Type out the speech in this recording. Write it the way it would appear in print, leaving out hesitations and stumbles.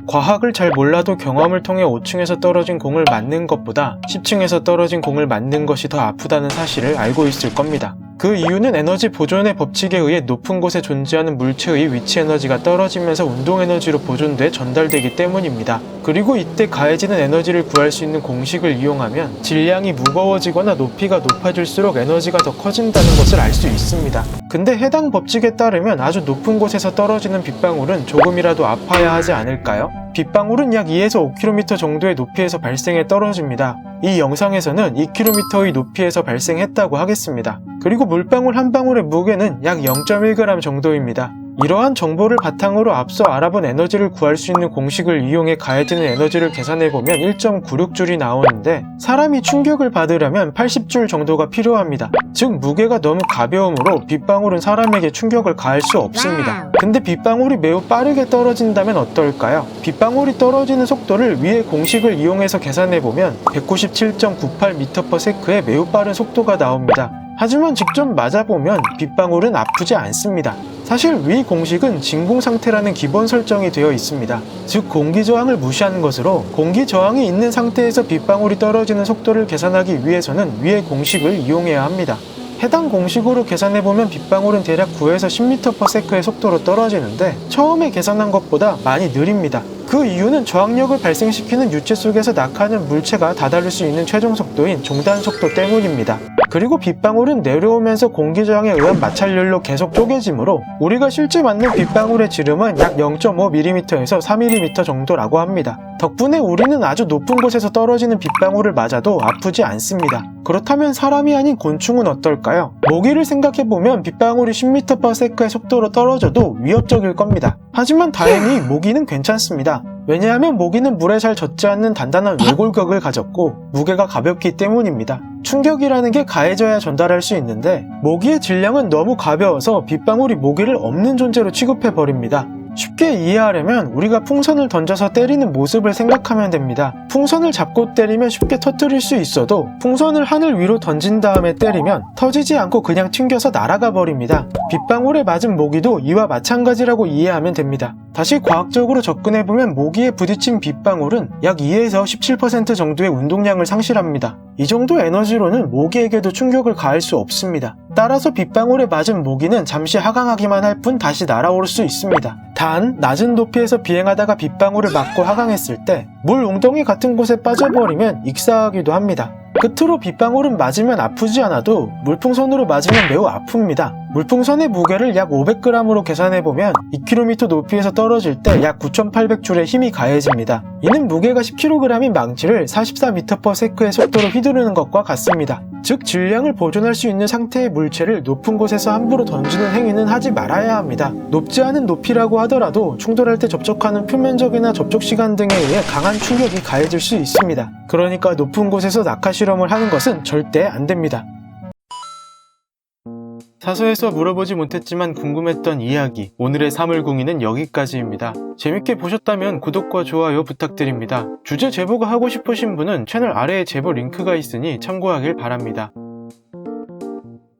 과학을 잘 몰라도 경험을 통해 5층에서 떨어진 공을 맞는 것보다 10층에서 떨어진 공을 맞는 것이 더 아프다는 사실을 알고 있을 겁니다. 그 이유는 에너지 보존의 법칙에 의해 높은 곳에 존재하는 물체의 위치 에너지가 떨어지면서 운동 에너지로 보존돼 전달되기 때문입니다. 그리고 이때 가해지는 에너지를 구할 수 있는 공식을 이용하면 질량이 무거워지거나 높이가 높아질수록 에너지가 더 커진다는 것을 알 수 있습니다. 근데 해당 법칙에 따르면 아주 높은 곳에서 떨어지는 빗방울은 조금이라도 아파야 하지 않을까요? 빗방울은 약 2에서 5km 정도의 높이에서 발생해 떨어집니다. 이 영상에서는 2km의 높이에서 발생했다고 하겠습니다. 그리고 물방울 한 방울의 무게는 약 0.1g 정도입니다. 이러한 정보를 바탕으로 앞서 알아본 에너지를 구할 수 있는 공식을 이용해 가해지는 에너지를 계산해보면 1.96줄이 나오는데 사람이 충격을 받으려면 80줄 정도가 필요합니다. 즉 무게가 너무 가벼우므로 빗방울은 사람에게 충격을 가할 수 없습니다. 근데 빗방울이 매우 빠르게 떨어진다면 어떨까요? 빗방울이 떨어지는 속도를 위의 공식을 이용해서 계산해보면 197.98m/s의 매우 빠른 속도가 나옵니다. 하지만 직접 맞아보면 빗방울은 아프지 않습니다. 사실 위 공식은 진공 상태라는 기본 설정이 되어 있습니다. 즉 공기 저항을 무시하는 것으로 공기 저항이 있는 상태에서 빗방울이 떨어지는 속도를 계산하기 위해서는 위의 공식을 이용해야 합니다. 해당 공식으로 계산해보면 빗방울은 대략 9에서 10m/s의 속도로 떨어지는데 처음에 계산한 것보다 많이 느립니다. 그 이유는 저항력을 발생시키는 유체 속에서 낙하하는 물체가 다다를 수 있는 최종 속도인 종단 속도 때문입니다. 그리고 빗방울은 내려오면서 공기 저항에 의한 마찰열로 계속 쪼개지므로 우리가 실제 맞는 빗방울의 지름은 약 0.5mm에서 4mm 정도라고 합니다. 덕분에 우리는 아주 높은 곳에서 떨어지는 빗방울을 맞아도 아프지 않습니다. 그렇다면 사람이 아닌 곤충은 어떨까요? 모기를 생각해보면 빗방울이 10m/s의 속도로 떨어져도 위협적일 겁니다. 하지만 다행히 모기는 괜찮습니다. 왜냐하면 모기는 물에 잘 젖지 않는 단단한 외골격을 가졌고 무게가 가볍기 때문입니다. 충격이라는 게 가해져야 전달할 수 있는데 모기의 질량은 너무 가벼워서 빗방울이 모기를 없는 존재로 취급해버립니다. 쉽게 이해하려면 우리가 풍선을 던져서 때리는 모습을 생각하면 됩니다. 풍선을 잡고 때리면 쉽게 터뜨릴 수 있어도 풍선을 하늘 위로 던진 다음에 때리면 터지지 않고 그냥 튕겨서 날아가 버립니다. 빗방울에 맞은 모기도 이와 마찬가지라고 이해하면 됩니다. 다시 과학적으로 접근해보면 모기에 부딪힌 빗방울은 약 2에서 17% 정도의 운동량을 상실합니다. 이 정도 에너지로는 모기에게도 충격을 가할 수 없습니다. 따라서 빗방울에 맞은 모기는 잠시 하강하기만 할 뿐 다시 날아올 수 있습니다. 단, 낮은 높이에서 비행하다가 빗방울을 맞고 하강했을 때 물 웅덩이 같은 곳에 빠져버리면 익사하기도 합니다. 끝으로 빗방울은 맞으면 아프지 않아도 물풍선으로 맞으면 매우 아픕니다. 물풍선의 무게를 약 500g으로 계산해보면 2km 높이에서 떨어질 때 약 9,800줄의 힘이 가해집니다. 이는 무게가 10kg인 망치를 44m/s의 속도로 휘두르는 것과 같습니다. 즉 질량을 보존할 수 있는 상태의 물체를 높은 곳에서 함부로 던지는 행위는 하지 말아야 합니다. 높지 않은 높이라고 하더라도 충돌할 때 접촉하는 표면적이나 접촉 시간 등에 의해 강한 충격이 가해질 수 있습니다. 그러니까 높은 곳에서 낙하 실험을 하는 것은 절대 안 됩니다. 사서에서 물어보지 못했지만 궁금했던 이야기, 오늘의 사물궁이는 여기까지입니다. 재밌게 보셨다면 구독과 좋아요 부탁드립니다. 주제 제보가 하고 싶으신 분은 채널 아래에 제보 링크가 있으니 참고하길 바랍니다.